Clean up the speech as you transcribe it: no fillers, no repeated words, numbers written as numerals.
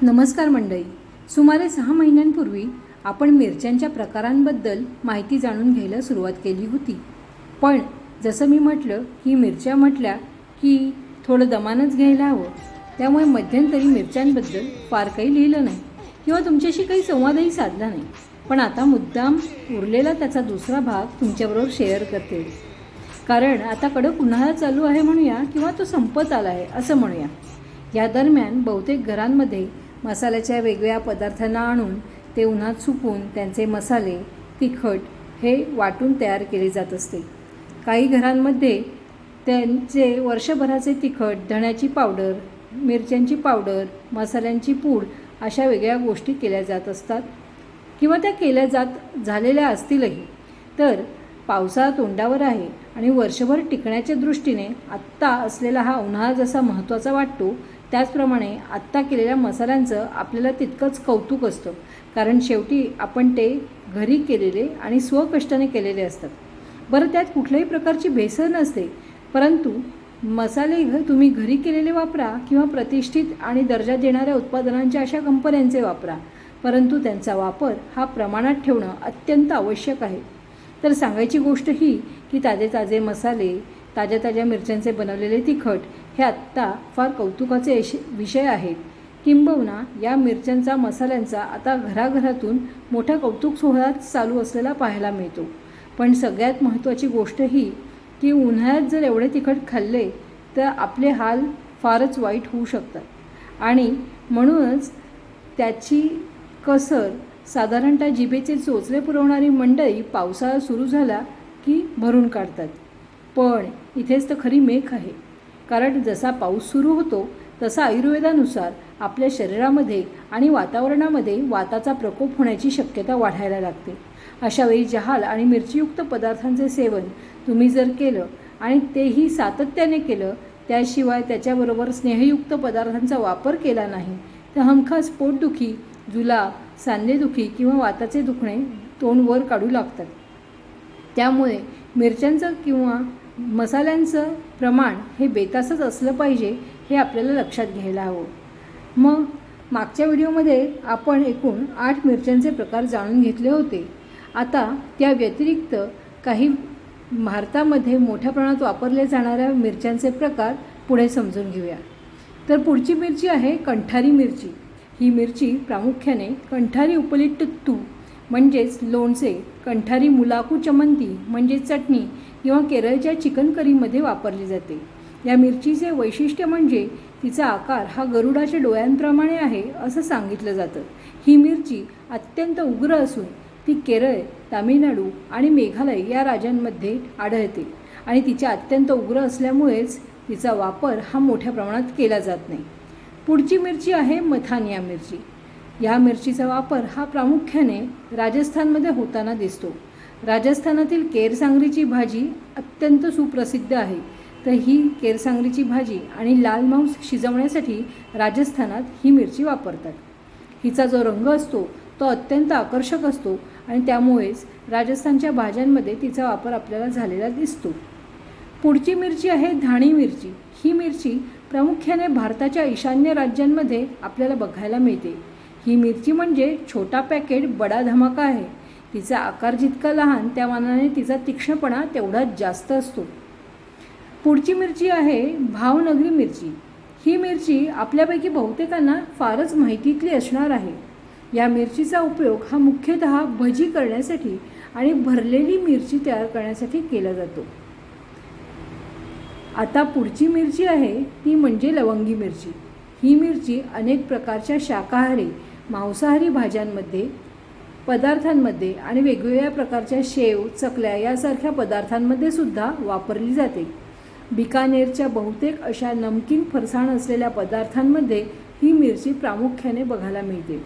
नमस्कार मंडळी. सुमारे 6 महिन्यांपूर्वी आपण मिरच्यांच्या प्रकारांबद्दल माहिती जाणून घ्यायला सुरुवात केली होती. पण जसं मी म्हटलं की मिरच्या म्हटल्या की थोडं दमानच घ्यायला हवं. त्यामुळे मध्यंतरी मिरच्यांबद्दल फार काही लिहिलं नाही किंवा तुमच्याशी काही संवादही साधला नाही. पण आता मुद्दाम उरलेला त्याचा दुसरा भाग तुमच्याबरोबर शेअर करते. कारण आता कडक उन्हाळा चालू आहे म्हणूया किंवा तो संपत आला आहे असं म्हणूया. या दरम्यान बहुतेक घरांमध्ये मसाल्याच्या वेगवेगळ्या पदार्थांना आणून ते उन्हात सुकवून त्यांचे मसाले, तिखट हे वाटून तयार केले जात असते. काही घरांमध्ये त्यांचे वर्षभराचे तिखट, धण्याची पावडर, मिरच्यांची पावडर, मसाल्यांची पूड अशा वेगळ्या गोष्टी केल्या जात असतात किंवा त्या झालेल्या असतीलही. तर पावसाळा तोंडावर आहे आणि वर्षभर टिकण्याच्या दृष्टीने आत्ता असलेला हा उन्हाळा जसा महत्त्वाचा वाटतो त्याचप्रमाणे आत्ता केलेल्या मसाल्यांचं आपल्याला तितकंच कौतुक असतं. कारण शेवटी आपण ते घरी केलेले आणि स्वकष्टाने केलेले असतात. बरं, त्यात कुठल्याही प्रकारची भेसळ नसते. परंतु मसाले तुम्ही घरी केलेले वापरा किंवा प्रतिष्ठित आणि दर्जा देणाऱ्या उत्पादनांच्या अशा कंपन्यांचे वापरा, परंतु त्यांचा वापर हा प्रमाणात ठेवणं अत्यंत आवश्यक आहे. तर सांगायची गोष्ट ही की ताजे मसाले, ताज्या मिरच्यांचे बनवलेले तिखट हे आत्ता फार कौतुकाचे विषय आहेत. किंबहुना या मिरच्यांचा, मसाल्यांचा आता घराघरातून मोठा कौतुक सोहळा चालू असलेला पाहायला मिळतो. पण सगळ्यात महत्त्वाची गोष्ट ही की उन्हाळ्यात जर एवढे तिखट खाल्ले तर आपले हाल फारच वाईट होऊ शकतात आणि म्हणूनच त्याची कसर साधारणतः जिभेचे चोचले पुरवणारी मंडळी पावसाळा सुरू झाला की भरून काढतात. पण इथेच तर खरी मेख आहे. कारण जसा पाऊस सुरू होतो तसा आयुर्वेदानुसार आपल्या शरीरामध्ये आणि वातावरणामध्ये वाताचा प्रकोप होण्याची शक्यता वाढायला लागते. अशावेळी जहाल आणि मिरचीयुक्त पदार्थांचे सेवन तुम्ही जर केलं आणि तेही सातत्याने केलं, त्याशिवाय त्याच्याबरोबर स्नेहयुक्त पदार्थांचा वापर केला नाही तर हमखास पोटदुखी, जुलाब, सांधेदुखी किंवा वाताचे दुखणे तोंड वर काढू लागतात. त्यामुळे मिरच्यांचं किंवा मसाल्यांचं प्रमाण हे बेतासच असलं पाहिजे हे आपल्याला लक्षात घ्यायला हवं. मग मागच्या व्हिडिओमध्ये आपण एकूण 8 मिरच्यांचे प्रकार जाणून घेतले होते. आता त्या व्यतिरिक्त काही भारतामध्ये मोठ्या प्रमाणात वापरले जाणाऱ्या मिरच्यांचे प्रकार पुढे समजून घेऊया. तर पुढची मिरची आहे कंठारी मिरची. ही मिरची प्रामुख्याने कंठारी उपलिट्टू म्हणजेच लोणचे, कंठारी मुलाकू चमंती म्हणजे चटणी किंवा केरळच्या चिकन करीमध्ये वापरली जाते. या मिरचीचे वैशिष्ट्य म्हणजे तिचा आकार हा गरुडाच्या डोळ्यांप्रमाणे आहे असं सांगितलं जातं. ही मिरची अत्यंत उग्र असून ती केरळ, तामिळनाडू आणि मेघालय या राज्यांमध्ये आढळते आणि तिच्या अत्यंत उग्र असल्यामुळेच तिचा वापर हा मोठ्या प्रमाणात केला जात नाही. पुढची मिरची आहे मथानिया मिरची. या मिरचीचा वापर हा प्रामुख्याने राजस्थानमध्ये होताना दिसतो. राजस्थानातील केरसांगरीची भाजी अत्यंत सुप्रसिद्ध आहे. तर ही केरसांगरीची भाजी आणि लाल मांस शिजवण्यासाठी राजस्थानात ही मिरची वापरतात. हिचा जो रंग असतो तो अत्यंत आकर्षक असतो आणि त्यामुळेच राजस्थानच्या भाज्यांमध्ये तिचा वापर आपल्याला झालेला दिसतो. पुढची मिरची आहे धाणी मिरची. ही मिरची प्रामुख्याने भारताच्या ईशान्य राज्यांमध्ये आपल्याला बघायला मिळते. ही मिरची म्हणजे छोटा पॅकेट बडा धमाका आहे. तिचा आकार जितका लहान त्या मानाने तिचा तीक्ष्णपणा तेवढाच जास्त असतो. पुढची मिरची आहे भावनगरी मिरची. ही मिरची आपल्यापैकी बहुतेकांना फारच माहितीतली असणार आहे. या मिरचीचा उपयोग हा मुख्यतः भजी करण्यासाठी आणि भरलेली मिरची तयार करण्यासाठी केला जातो. आता पुढची मिरची आहे ती म्हणजे लवंगी मिरची. ही मिरची अनेक प्रकारच्या शाकाहारी, मांसाहारी भाज्यांमध्ये, पदार्थांमध्ये आणि वेगवेगळ्या प्रकारच्या शेव, चकल्या यासारख्या पदार्थांमध्ये सुद्धा वापरली जाते. बिकानेरच्या बहुतेक अशा नमकीन फरसाण असलेल्या पदार्थांमध्ये ही मिरची प्रामुख्याने बघायला मिळते.